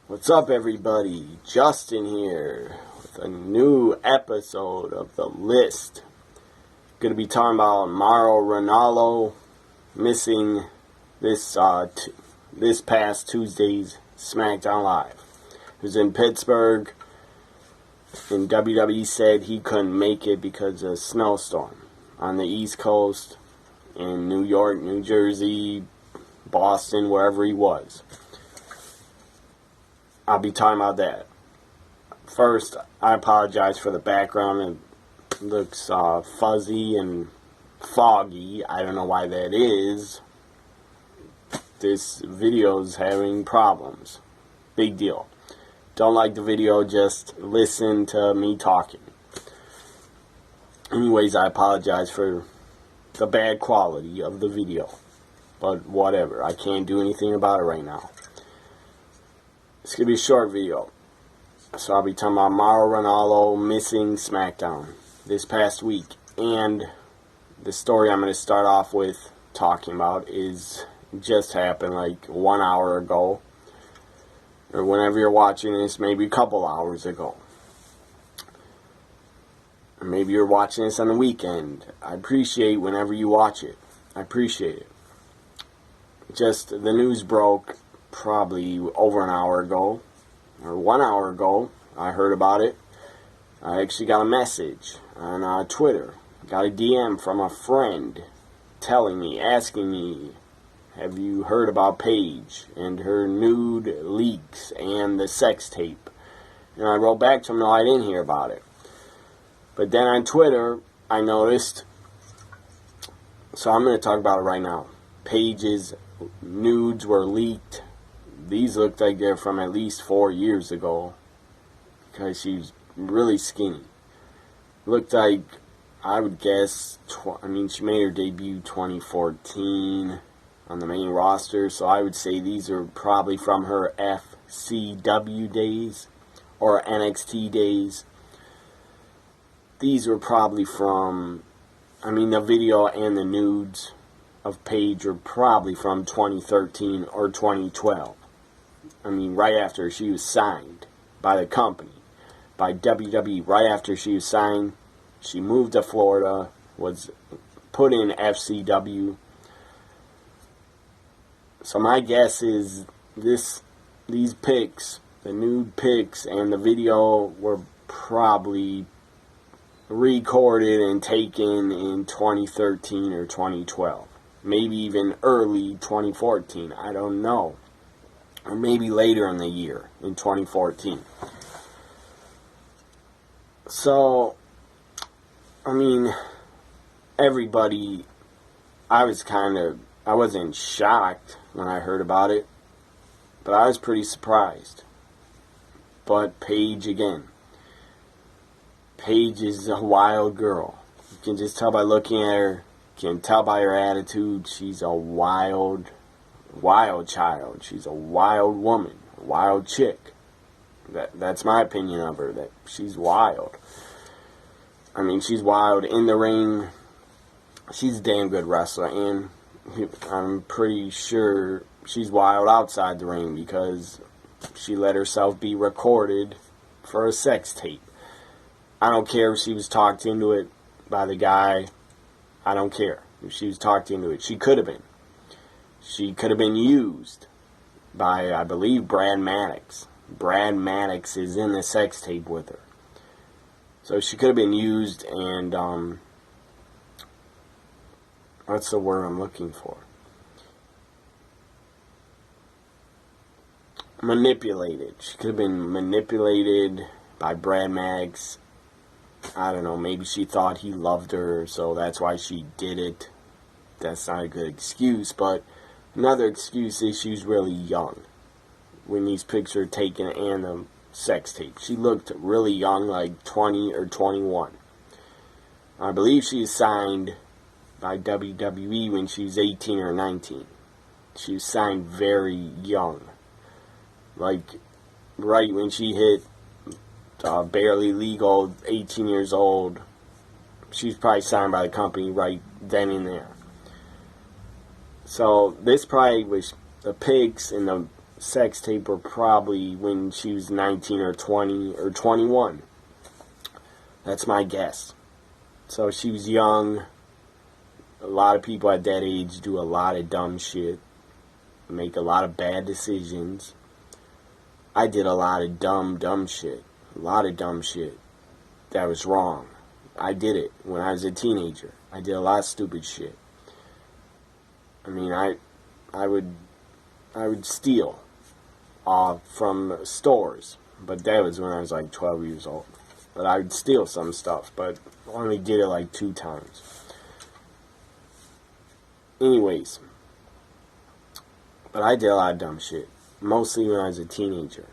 What's up, everybody? Justin here with a new episode of The List. Going to be talking about Mauro Ranallo missing this past Tuesday's Smackdown Live. He was in Pittsburgh, and WWE said he couldn't make it because of a snowstorm on the East Coast, in New York, New Jersey, Boston, wherever he was. I'll be talking about that. First, I apologize for the background. It looks fuzzy and foggy. I don't know why that is. This video is having problems. Big deal. Don't like the video, just listen to me talking. Anyways, I apologize for the bad quality of the video. But whatever, I can't do anything about it right now. It's going to be a short video. So I'll be talking about Mauro Ranallo missing Smackdown this past week. And the story I'm going to start off with talking about is just happened like 1 hour ago. Or whenever you're watching this, maybe a couple hours ago. Or maybe you're watching this on the weekend. I appreciate whenever you watch it. I appreciate it. Just the news broke probably over an hour ago, or 1 hour ago. I heard about it. I actually got a message on Twitter. Got a DM from a friend telling me, asking me, have you heard about Paige and her nude leaks and the sex tape? And I wrote back to him, no, I didn't hear about it. But then on Twitter, I noticed, so I'm going to talk about it right now. Paige's nudes were leaked. These looked like they're from at least 4 years ago, because she's really skinny. Looked like, I would guess, she made her debut 2014 on the main roster, so I would say these are probably from her FCW days, or NXT days. These were probably from, the video and the nudes of Paige are probably from 2013 or 2012. Right after she was signed by the company, by WWE. Right after she was signed, she moved to Florida, was put in FCW. So my guess is these pics, the nude pics and the video, were probably recorded and taken in 2013 or 2012. Maybe even early 2014. I don't know. Or maybe later in the year, in 2014. So, everybody, I wasn't shocked when I heard about it, but I was pretty surprised. But Paige, again, Paige is a wild girl. You can just tell by looking at her, you can tell by her attitude, she's a wild child. She's a wild woman, a wild chick. That's my opinion of her, that she's wild. She's wild in the ring. She's a damn good wrestler, and I'm pretty sure she's wild outside the ring, because she let herself be recorded for a sex tape. I don't care if she was talked into it by the guy. I don't care if she was talked into it. She could have been. She could have been used by, I believe, Brad Maddox. Brad Maddox is in the sex tape with her. So she could have been used and, what's the word I'm looking for? Manipulated. She could have been manipulated by Brad Maddox. I don't know, maybe she thought he loved her, so that's why she did it. That's not a good excuse, but another excuse is she's really young when these pictures are taken and the sex tape. She looked really young, like 20 or 21. I believe she was signed by WWE when she was 18 or 19. She was signed very young. Like, right when she hit barely legal, 18 years old. She was probably signed by the company right then and there. So this probably was the pics and sex tape were probably when she was 19 or 20 or 21. That's my guess. So she was young. A lot of people at that age do a lot of dumb shit, make a lot of bad decisions. I did a lot of dumb shit. A lot of dumb shit that was wrong. I did it when I was a teenager. I did a lot of stupid shit. I mean, I would steal from stores, but that was when I was like 12 years old. But I would steal some stuff, but only did it like 2 times. Anyways, but I did a lot of dumb shit, mostly when I was a teenager.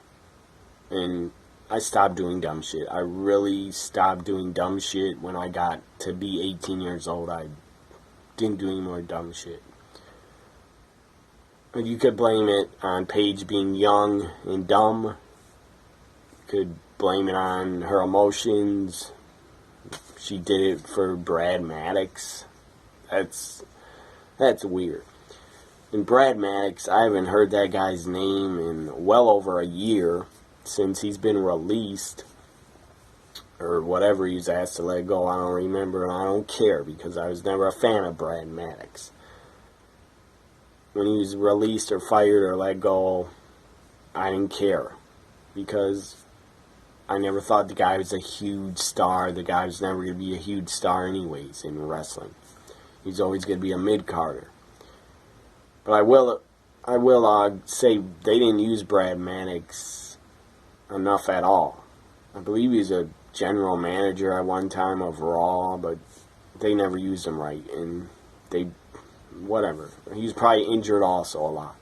And I stopped doing dumb shit. I really stopped doing dumb shit when I got to be 18 years old. I didn't do any more dumb shit. But you could blame it on Paige being young and dumb. You could blame it on her emotions. She did it for Brad Maddox. That's weird. And Brad Maddox, I haven't heard that guy's name in well over a year since he's been released, or whatever he was asked to let go. I don't remember, and I don't care, because I was never a fan of Brad Maddox. When he was released or fired or let go, I didn't care, because I never thought the guy was a huge star. The guy was never going to be a huge star anyways in wrestling. He's always going to be a mid-carder. But I will say they didn't use Brad Maddox enough at all. I believe he was a general manager at one time of Raw, but they never used him right, and whatever. He was probably injured also a lot.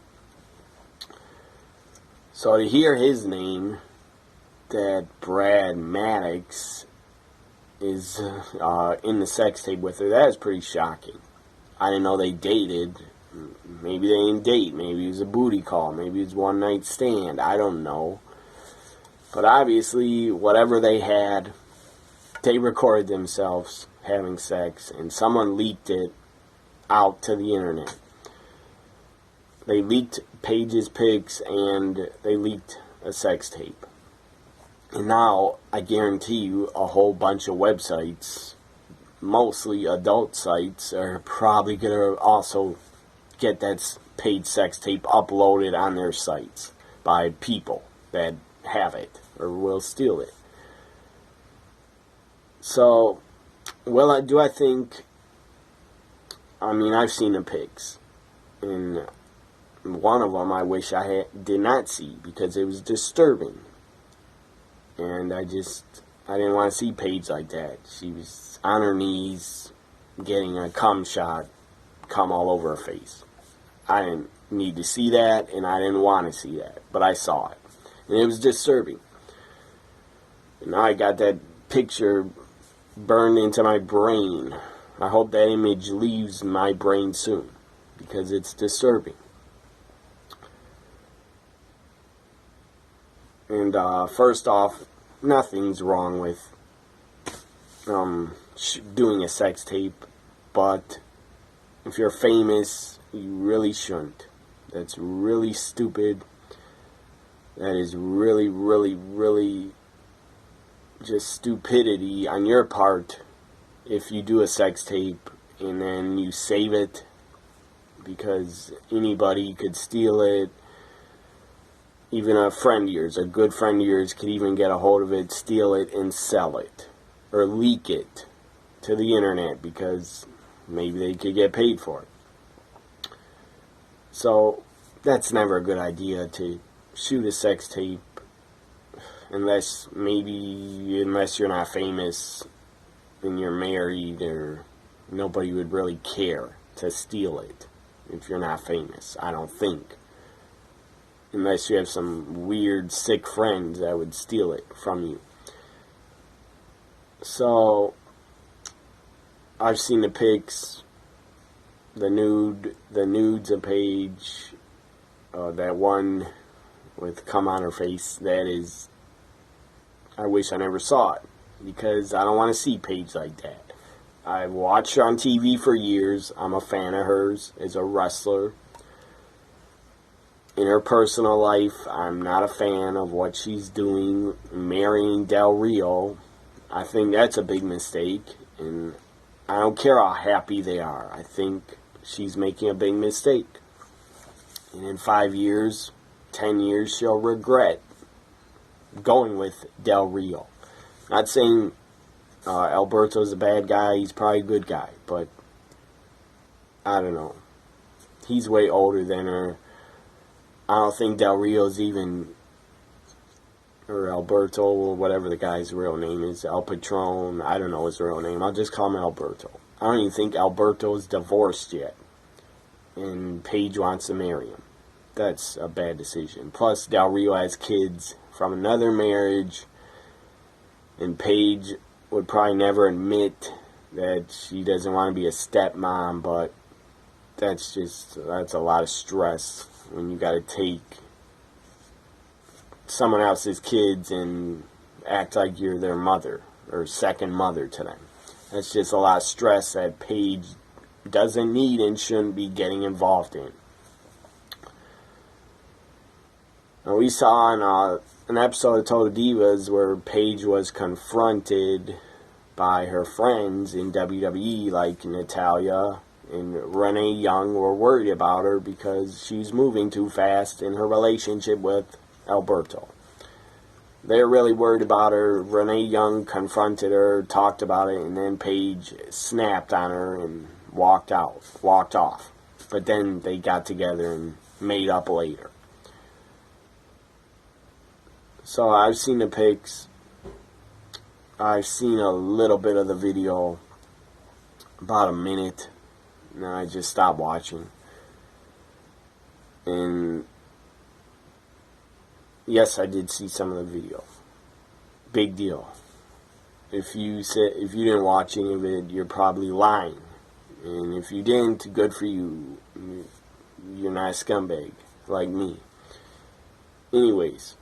So to hear his name, that Brad Maddox is in the sex tape with her, that is pretty shocking. I didn't know they dated. Maybe they didn't date. Maybe it was a booty call. Maybe it was one night stand. I don't know. But obviously, whatever they had, they recorded themselves having sex, and someone leaked it out to the internet. They leaked Paige's pics, and they leaked a sex tape. And now, I guarantee you, a whole bunch of websites, mostly adult sites, are probably going to also get that Paige sex tape uploaded on their sites by people that have it or will steal it. So, well, do I think... I mean, I've seen the pics, and one of them I wish I did not see, because it was disturbing. And I didn't want to see Paige like that. She was on her knees, getting a cum shot, cum all over her face. I didn't need to see that, and I didn't want to see that, but I saw it. And it was disturbing. And now I got that picture burned into my brain. I hope that image leaves my brain soon, because it's disturbing. And first off, nothing's wrong with doing a sex tape, but if you're famous, you really shouldn't. That's really stupid. That is really, really, really just stupidity on your part if you do a sex tape and then you save it, because anybody could steal it. Even a friend of yours, a good friend of yours, could even get a hold of it, steal it, and sell it. Or leak it to the internet, because maybe they could get paid for it. So, that's never a good idea to shoot a sex tape, unless you're not famous and you're married, or nobody would really care to steal it if you're not famous, I don't think. Unless you have some weird, sick friends that would steal it from you. So, I've seen the pics, the nudes of Paige, that one with cum on her face. That is, I wish I never saw it, because I don't want to see Paige like that. I've watched her on TV for years. I'm a fan of hers as a wrestler. in her personal life, I'm not a fan of what she's doing, marrying Del Rio. I think that's a big mistake, and I don't care how happy they are. I think she's making a big mistake. And in 5 years, 10 years, she'll regret going with Del Rio. Not saying Alberto's a bad guy, he's probably a good guy, but I don't know. He's way older than her. I don't think Del Rio's even, or Alberto, or whatever the guy's real name is, El Patron, I don't know his real name, I'll just call him Alberto. I don't even think Alberto's divorced yet, and Paige wants to marry him. That's a bad decision. Plus, Del Rio has kids from another marriage, and Paige would probably never admit that she doesn't want to be a stepmom, but that's a lot of stress when you got to take someone else's kids and act like you're their mother or second mother to them. That's just a lot of stress that Paige doesn't need and shouldn't be getting involved in. Now, we saw on an episode of Total Divas where Paige was confronted by her friends in WWE, like Natalya and Renee Young, were worried about her because she's moving too fast in her relationship with Alberto. They're really worried about her. Renee Young confronted her, talked about it, and then Paige snapped on her and walked off. But then they got together and made up later. So I've seen the pics. I've seen a little bit of the video, about a minute. And I just stopped watching. And yes, I did see some of the video. Big deal. If you didn't watch any of it, you're probably lying. And if you didn't, good for you. You're not a scumbag like me. Anyways,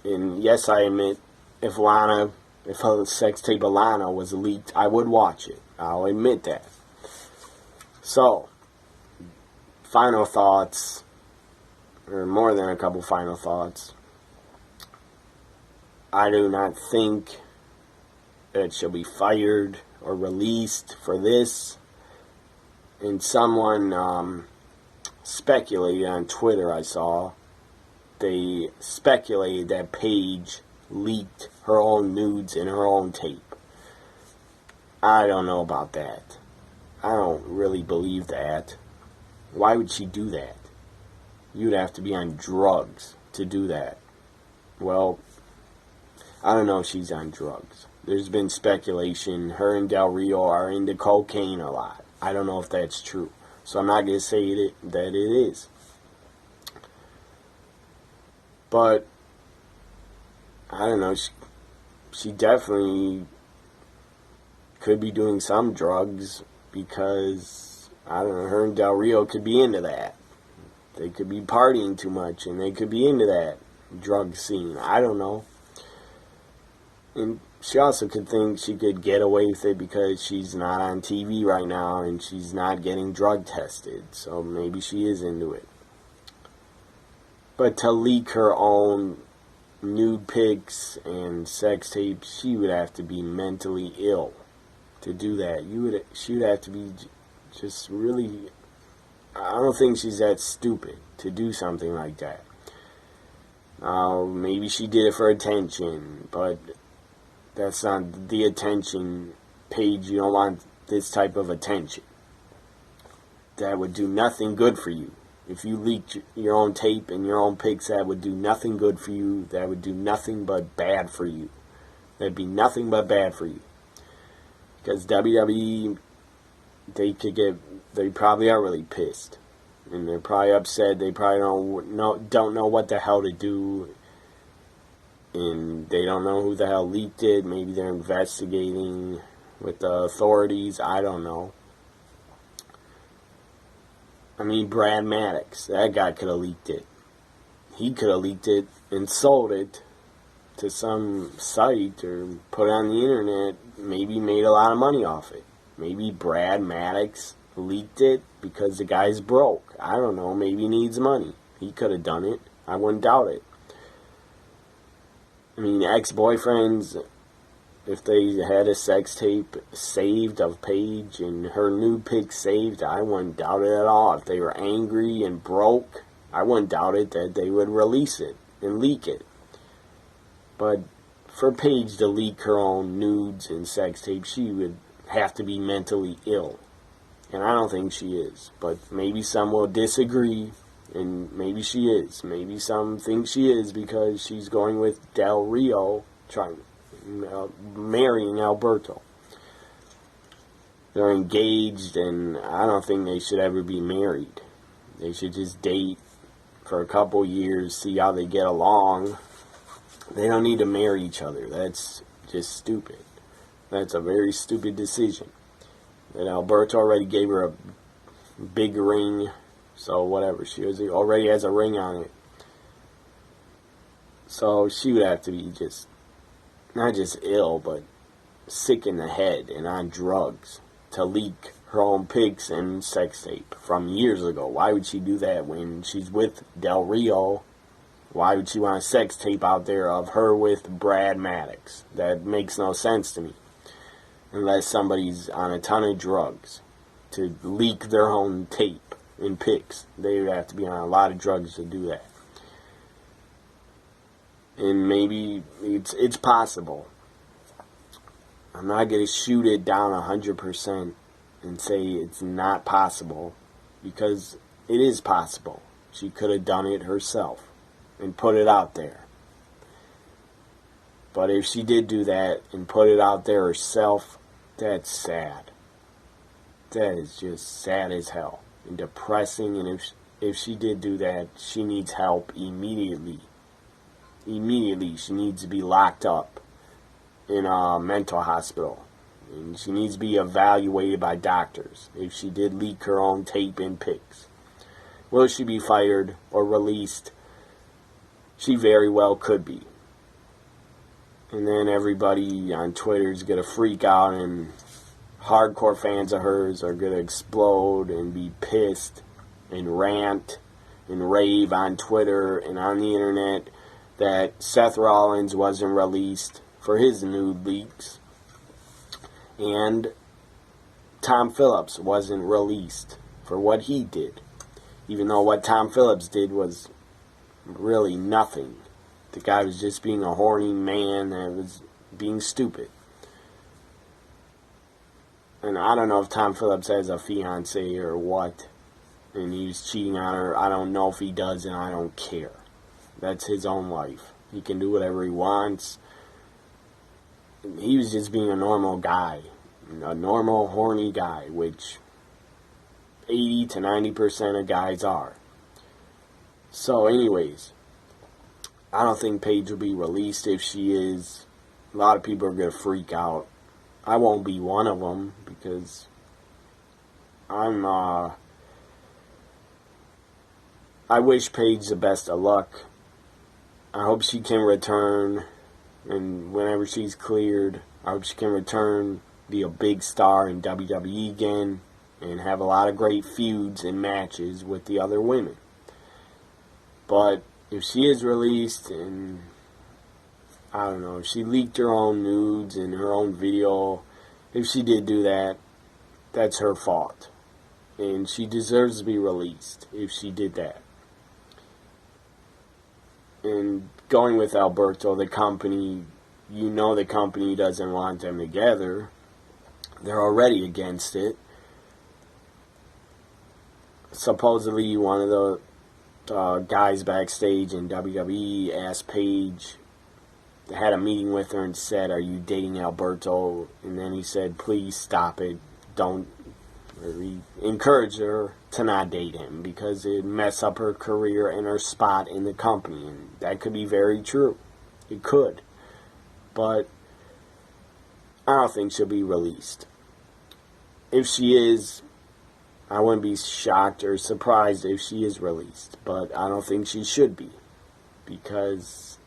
and yes, I admit, if a sex tape of Lana was leaked, I would watch it. I'll admit that. So, final thoughts, or more than a couple final thoughts. I do not think that she'll be fired or released for this. And someone speculated on Twitter, I saw, they speculated that Paige leaked her own nudes in her own tape. I don't know about that. I don't really believe that. Why would she do that? You'd have to be on drugs to do that. Well, I don't know if she's on drugs. There's been speculation her and Del Rio are into cocaine a lot. I don't know if that's true. So I'm not going to say that it is. But, I don't know, she definitely could be doing some drugs because, I don't know, her and Del Rio could be into that. They could be partying too much and they could be into that drug scene. I don't know. And she also could think she could get away with it because she's not on TV right now and she's not getting drug tested. So maybe she is into it. But to leak her own nude pics and sex tapes, she would have to be mentally ill to do that. She would have to be just really... I don't think she's that stupid to do something like that. Maybe she did it for attention, but that's not the attention. Paige, you don't want this type of attention. That would do nothing good for you. If you leaked your own tape and your own pics, that would do nothing good for you. That would do nothing but bad for you. That'd be nothing but bad for you. Because WWE, they probably are really pissed. And they're probably upset. They probably don't know what the hell to do. And they don't know who the hell leaked it. Maybe they're investigating with the authorities. I don't know. I mean, Brad Maddox, that guy could have leaked it. He could have leaked it and sold it to some site or put it on the internet, maybe made a lot of money off it. Maybe Brad Maddox leaked it because the guy's broke. I don't know, maybe he needs money. He could have done it. I wouldn't doubt it. I mean, ex-boyfriends, if they had a sex tape saved of Paige and her nude pics saved, I wouldn't doubt it at all. If they were angry and broke, I wouldn't doubt it that they would release it and leak it. But for Paige to leak her own nudes and sex tapes, she would have to be mentally ill. And I don't think she is. But maybe some will disagree, and maybe she is. Maybe some think she is because she's going with Del Rio, marrying Alberto. They're engaged, and I don't think they should ever be married. They should just date for a couple years, see how they get along. They don't need to marry each other. That's just stupid. That's a very stupid decision. And Alberto already gave her a big ring, so whatever. She already has a ring on it. So she would have to be just, not just ill, but sick in the head and on drugs to leak her own pics and sex tape from years ago. Why would she do that when she's with Del Rio? Why would she want a sex tape out there of her with Brad Maddox? That makes no sense to me. Unless somebody's on a ton of drugs to leak their own tape and pics. They would have to be on a lot of drugs to do that. And maybe it's possible. I'm not going to shoot it down 100% and say it's not possible, because it is possible. She could have done it herself and put it out there. But if she did do that and put it out there herself, that's sad. That is just sad as hell and depressing. And if she did do that, she needs help immediately. Immediately, she needs to be locked up in a mental hospital. And she needs to be evaluated by doctors if she did leak her own tape and pics. Will she be fired or released? She very well could be. And then everybody on Twitter is going to freak out, and hardcore fans of hers are going to explode and be pissed and rant and rave on Twitter and on the internet that Seth Rollins wasn't released for his nude leaks, and Tom Phillips wasn't released for what he did, even though what Tom Phillips did was really nothing. The guy was just being a horny man that was being stupid. And I don't know if Tom Phillips has a fiancée or what, and he's cheating on her. I don't know if he does, and I don't care. That's his own life. He can do whatever he wants. He was just being a normal guy. A normal, horny guy, which 80 to 90% of guys are. So anyways, I don't think Paige will be released. If she is, a lot of people are going to freak out. I won't be one of them, because I wish Paige the best of luck. I hope she can return, and whenever she's cleared, I hope she can return, be a big star in WWE again, and have a lot of great feuds and matches with the other women. But if she is released, and I don't know, if she leaked her own nudes and her own video, if she did do that, that's her fault. And she deserves to be released if she did that. And going with Alberto, the company, you know the company doesn't want them together. They're already against it. Supposedly one of the guys backstage in WWE asked Paige, had a meeting with her and said, "Are you dating Alberto?" And then he said, "Please stop it. Don't." Or he encouraged her to not date him because it'd mess up her career and her spot in the company. And that could be very true. It could. But I don't think she'll be released. If she is, I wouldn't be shocked or surprised if she is released. But I don't think she should be, because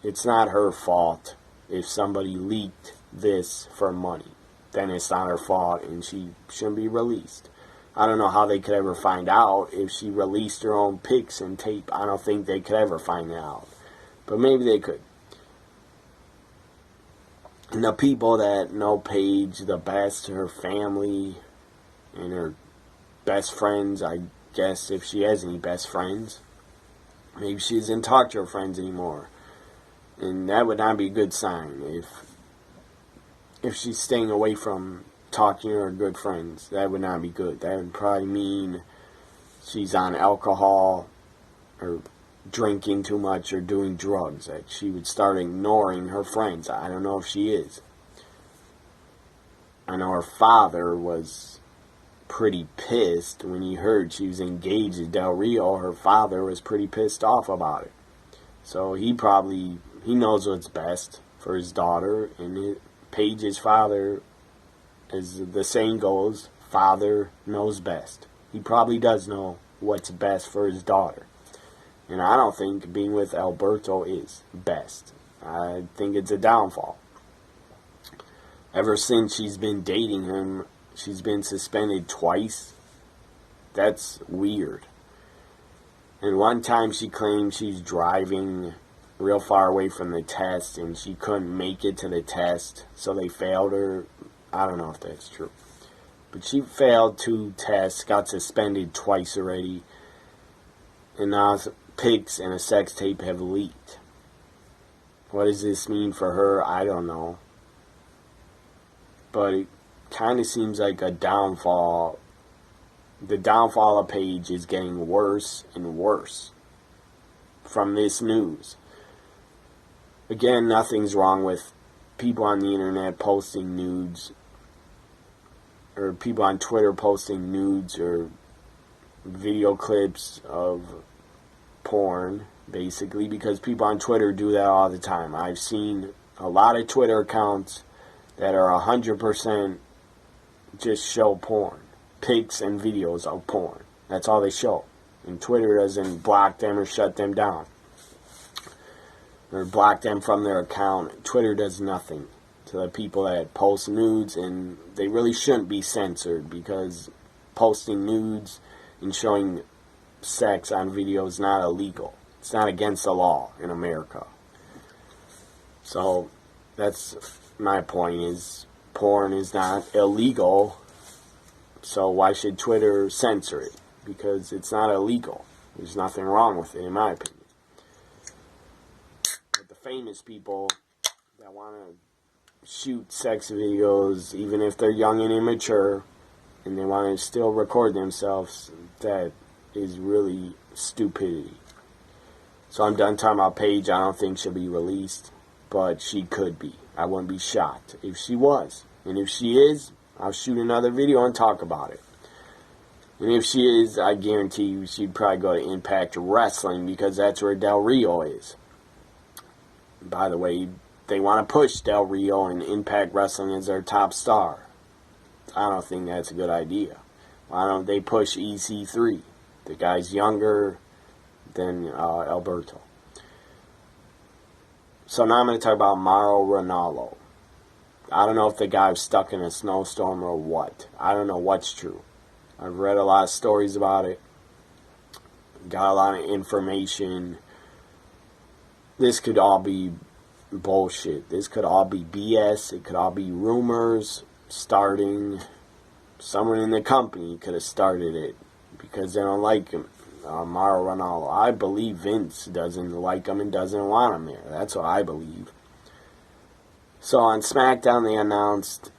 it's not her fault if somebody leaked this for money. Then it's not her fault and she shouldn't be released. I don't know how they could ever find out if she released her own pics and tape. I don't think they could ever find out. But maybe they could. And the people that know Paige the best, her family and her best friends, I guess, if she has any best friends, maybe she doesn't talk to her friends anymore. And that would not be a good sign if she's staying away from talking to her good friends. That would not be good. That would probably mean she's on alcohol or drinking too much or doing drugs. That she would start ignoring her friends. I don't know if she is. I know her father was pretty pissed when he heard she was engaged to Del Rio. Her father was pretty pissed off about it. So he knows what's best for his daughter. And Paige's father, as the saying goes, father knows best. He probably does know what's best for his daughter. And I don't think being with Alberto is best. I think it's a downfall. Ever since she's been dating him, she's been suspended twice. That's weird. And one time she claimed she's driving real far away from the test and she couldn't make it to the test, so they failed her. I don't know if that's true. But she failed 2 tests, got suspended twice already. And now pics and a sex tape have leaked. What does this mean for her? I don't know. But it kind of seems like a downfall. The downfall of Paige is getting worse and worse from this news. Again, nothing's wrong with people on the internet posting nudes, or people on Twitter posting nudes or video clips of porn, basically, because people on Twitter do that all the time. I've seen a lot of Twitter accounts that are 100% just show porn. Pics and videos of porn. That's all they show. And Twitter doesn't block them or shut them down, or block them from their account. Twitter does nothing to the people that post nudes, and they really shouldn't be censored, because posting nudes and showing sex on video is not illegal. It's not against the law in America. So that's my point, is porn is not illegal. So why should Twitter censor it? Because it's not illegal. There's nothing wrong with it, in my opinion. But the famous people that want to shoot sex videos, even if they're young and immature, and they want to still record themselves, that is really stupidity. So I'm done talking about Paige. I don't think she'll be released, but she could be. I wouldn't be shocked if she was. And if she is, I'll shoot another video and talk about it. And if she is, I guarantee you she'd probably go to Impact Wrestling, because that's where Del Rio is. By the way, they want to push Del Rio and Impact Wrestling as their top star. I don't think that's a good idea. Why don't they push EC3? The guy's younger than Alberto. So now I'm going to talk about Mauro Ranallo. I don't know if the guy was stuck in a snowstorm or what. I don't know what's true. I've read a lot of stories about it. Got a lot of information. This could all be bullshit. This could all be BS. It could all be rumors starting. Someone in the company could have started it because they don't like him. Mauro Ranallo. I believe Vince doesn't like him and doesn't want him there. That's what I believe. So on Smackdown they announced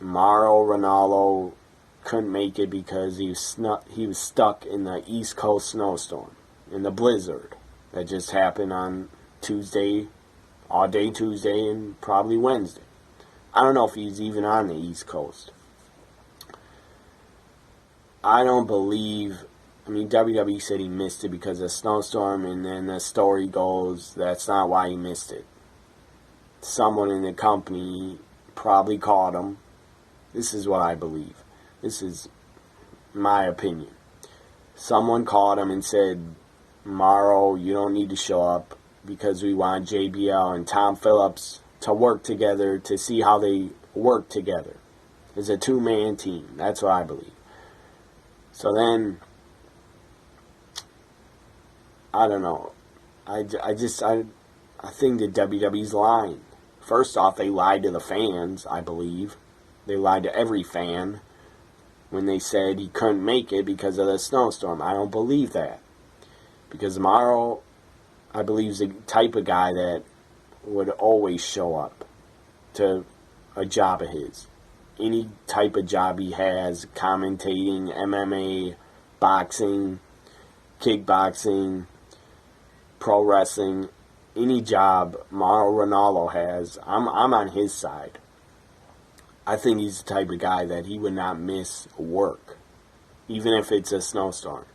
Mauro Ranallo couldn't make it because he was stuck in the East Coast snowstorm, in the blizzard that just happened on Tuesday, all day Tuesday and probably Wednesday. I don't know if he's even on the East Coast. I don't believe, WWE said he missed it because of the snowstorm, and then the story goes that's not why he missed it. Someone in the company probably called him. This is what I believe. This is my opinion. Someone called him and said, Mauro, you don't need to show up because we want JBL and Tom Phillips to work together to see how they work together. It's a two-man team. That's what I believe. So then, I don't know. I think the WWE's lying. First off, they lied to the fans, I believe. They lied to every fan when they said he couldn't make it because of the snowstorm. I don't believe that. Because Mauro, I believe, is the type of guy that would always show up to a job of his. Any type of job he has, commentating, MMA, boxing, kickboxing, pro wrestling, any job Mauro Ranallo has, I'm on his side. I think he's the type of guy that he would not miss work, even if it's a snowstorm.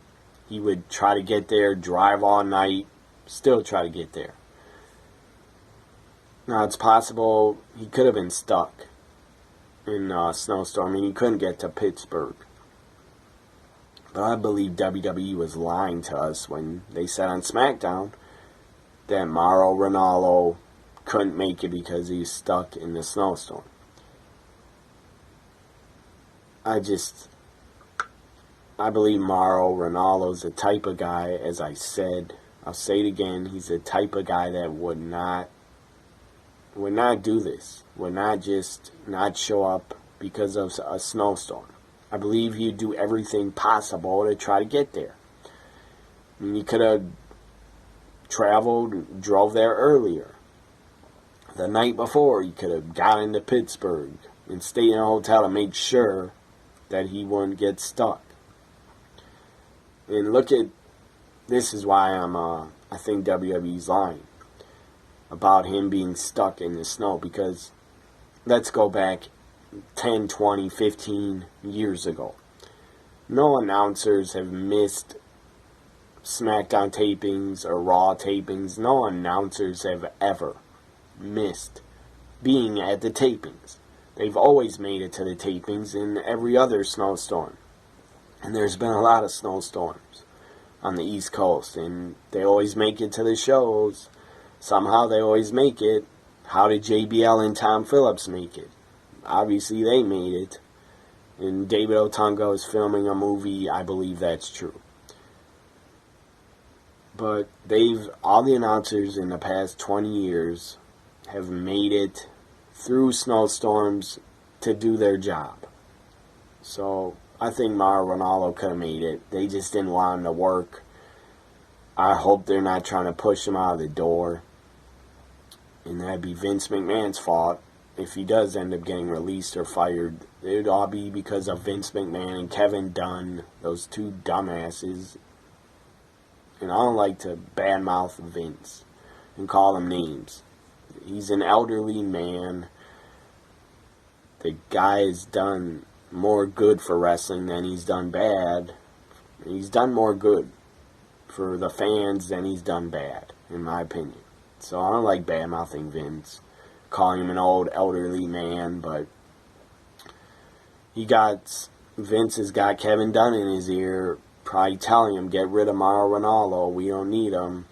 He would try to get there, drive all night, still try to get there. Now, it's possible he could have been stuck in a snowstorm and he couldn't get to Pittsburgh. But I believe WWE was lying to us when they said on Smackdown that Mauro Ranallo couldn't make it because he's stuck in the snowstorm. I believe Mauro Ranallo's the type of guy, as I said, I'll say it again, he's the type of guy that would not do this, would not just not show up because of a snowstorm. I believe he'd do everything possible to try to get there. I mean, he could have traveled, drove there earlier. The night before, he could have got into Pittsburgh and stayed in a hotel to make sure that he wouldn't get stuck. And look at, this is why I think WWE's lying about him being stuck in the snow, because let's go back 10, 20, 15 years ago. No announcers have missed Smackdown tapings or Raw tapings. No announcers have ever missed being at the tapings. They've always made it to the tapings in every other snowstorm. And there's been a lot of snowstorms on the East Coast, and they always make it to the shows. Somehow they always make it. How did JBL and Tom Phillips make it? Obviously they made it. And David Otunga is filming a movie. I believe that's true. But all the announcers in the past 20 years have made it through snowstorms to do their job. So I think Mauro Ranallo could have made it. They just didn't want him to work. I hope they're not trying to push him out of the door. And that'd be Vince McMahon's fault. If he does end up getting released or fired, it would all be because of Vince McMahon and Kevin Dunn, those two dumbasses. And I don't like to badmouth Vince and call him names. He's an elderly man. The guy has done more good for wrestling than he's done bad. He's done more good for the fans than he's done bad, in my opinion. So I don't like bad-mouthing Vince, calling him an old elderly man, but Vince has got Kevin Dunn in his ear, probably telling him, get rid of Mauro Ranallo, we don't need him.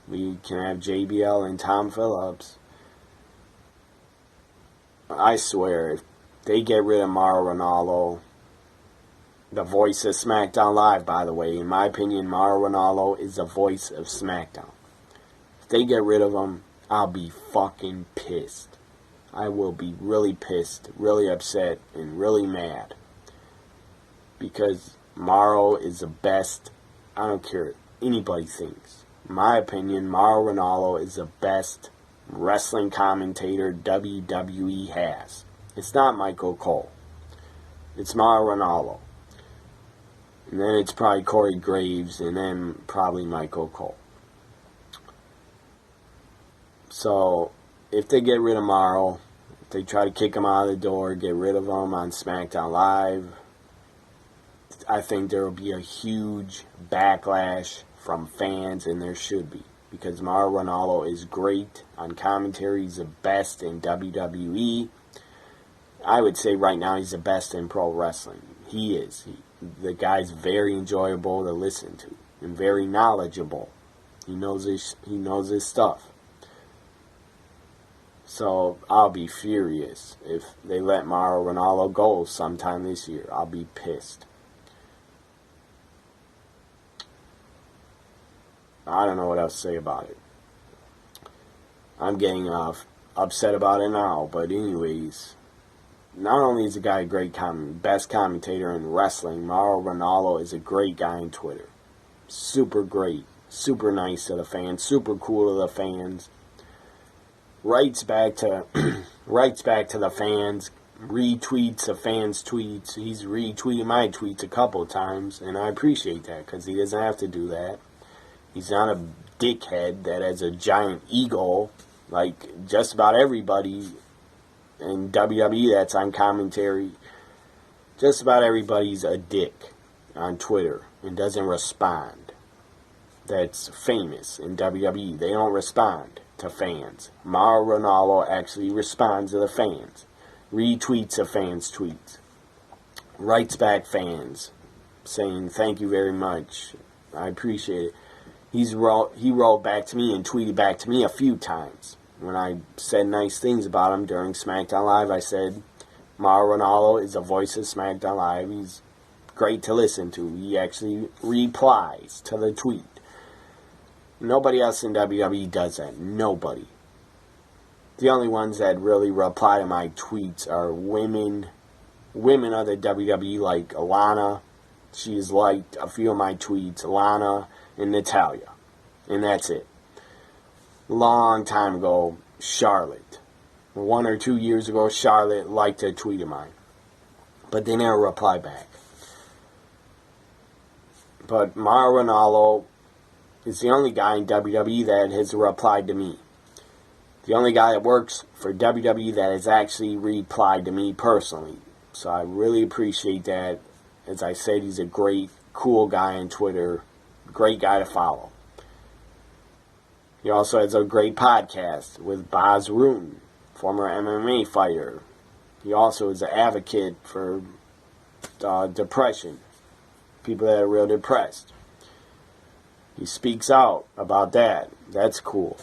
We can have JBL and Tom Phillips. I swear, if they get rid of Mauro Ranallo, the voice of Smackdown Live, by the way, in my opinion, Mauro Ranallo is the voice of Smackdown. If they get rid of him, I'll be fucking pissed. I will be really pissed, really upset, and really mad. Because Mauro is the best. I don't care what anybody thinks. In my opinion, Mauro Ranallo is the best wrestling commentator WWE has. It's not Michael Cole. It's Mauro Ranallo. And then it's probably Corey Graves, and then probably Michael Cole. So, if they get rid of Mauro, if they try to kick him out of the door, get rid of him on SmackDown Live, I think there will be a huge backlash from fans, and there should be. Because Mauro Ranallo is great on commentary. He's the best in WWE. I would say right now he's the best in pro wrestling. He is. The guy's very enjoyable to listen to and very knowledgeable. He knows his stuff. So I'll be furious if they let Mauro Ranallo go sometime this year. I'll be pissed. I don't know what else to say about it. I'm getting upset about it now, but anyways, not only is the guy a great best commentator in wrestling, Mauro Ranallo is a great guy on Twitter. Super great, super nice to the fans, super cool to the fans. Writes back to the fans, retweets the fans' tweets. He's retweeted my tweets a couple of times, and I appreciate that because he doesn't have to do that. He's not a dickhead that has a giant ego like just about everybody in WWE that's on commentary. Just about everybody's a dick on Twitter and doesn't respond. That's famous in WWE. They don't respond to fans. Mauro Ranallo actually responds to the fans. Retweets the fans' tweets. Writes back fans saying thank you very much. I appreciate it. He wrote back to me and tweeted back to me a few times. When I said nice things about him during Smackdown Live, I said Mauro Ranallo is the voice of Smackdown Live. He's great to listen to. He actually replies to the tweet. Nobody else in WWE does that. Nobody. The only ones that really reply to my tweets are women of the WWE like Alana. She's liked a few of my tweets. Alana and Natalia. And that's it. Long time ago, Charlotte. 1 or 2 years ago, Charlotte liked a tweet of mine. But they never reply back. But Mauro Ranallo is the only guy in WWE that has replied to me. The only guy that works for WWE that has actually replied to me personally. So I really appreciate that. As I said, he's a great, cool guy on Twitter. Great guy to follow. He also has a great podcast with Baz Rutten, former MMA fighter. He also is an advocate for depression. People that are real depressed. He speaks out about that. That's cool.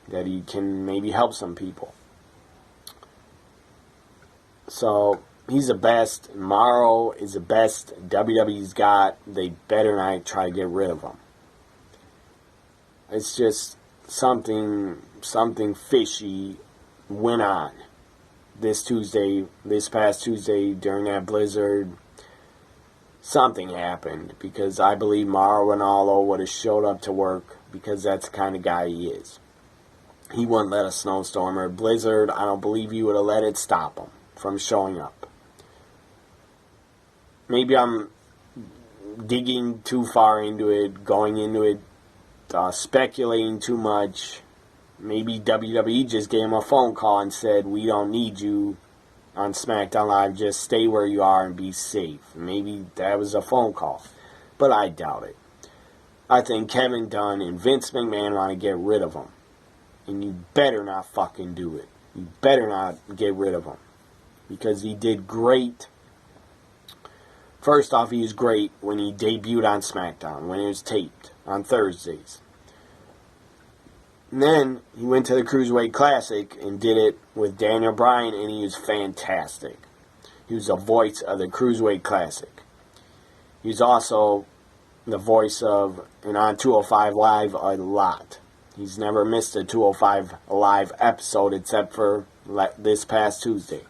That he can maybe help some people. So, he's the best. Mauro is the best WWE's got. They better not try to get rid of him. It's just something fishy went on this past Tuesday during that blizzard. Something happened because I believe Mauro Ranallo would have showed up to work because that's the kind of guy he is. He wouldn't let a snowstorm or a blizzard. I don't believe he would have let it stop him from showing up. Maybe I'm digging too far into it, going into it, speculating too much. Maybe WWE just gave him a phone call and said, we don't need you on SmackDown Live, just stay where you are and be safe. Maybe that was a phone call, but I doubt it. I think Kevin Dunn and Vince McMahon want to get rid of him, and you better not fucking do it. You better not get rid of him, because he did great. First off, he was great when he debuted on SmackDown, when it was taped on Thursdays. And then he went to the Cruiserweight Classic and did it with Daniel Bryan, and he was fantastic. He was the voice of the Cruiserweight Classic. He was also the voice of, and on 205 Live a lot. He's never missed a 205 Live episode except for this past Tuesday.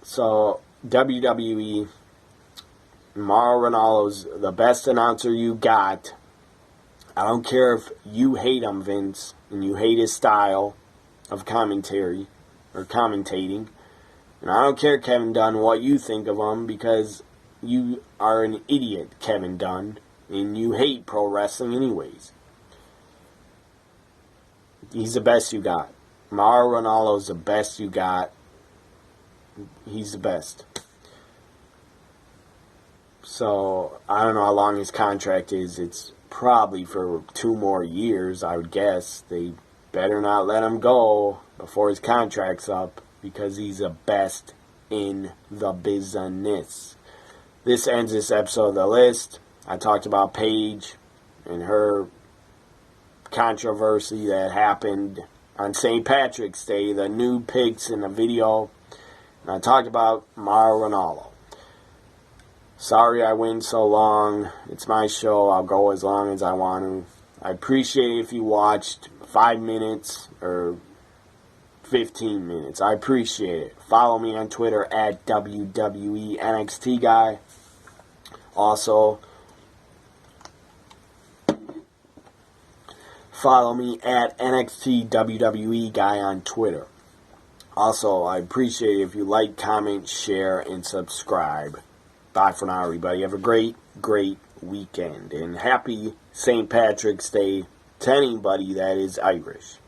So, WWE, Mauro Ranallo's the best announcer you got. I don't care if you hate him, Vince, and you hate his style of commentary or commentating. And I don't care, Kevin Dunn, what you think of him, because you are an idiot, Kevin Dunn, and you hate pro wrestling anyways. He's the best you got. Mauro Ranallo's the best you got. He's the best. So, I don't know how long his contract is. It's probably for 2 more years, I would guess. They better not let him go before his contract's up, because he's the best in the business. This ends this episode of The List. I talked about Paige and her controversy that happened on St. Patrick's Day, the nude pics in the video. And I talked about Mauro Ranallo. Sorry I went so long. It's my show. I'll go as long as I want to. I appreciate it if you watched 5 minutes or 15 minutes. I appreciate it. Follow me on Twitter at WWE NXT Guy. Also, follow me at NXT WWE Guy on Twitter. Also, I appreciate it if you like, comment, share, and subscribe. Bye for now, everybody. Have a great, great weekend. And happy St. Patrick's Day to anybody that is Irish.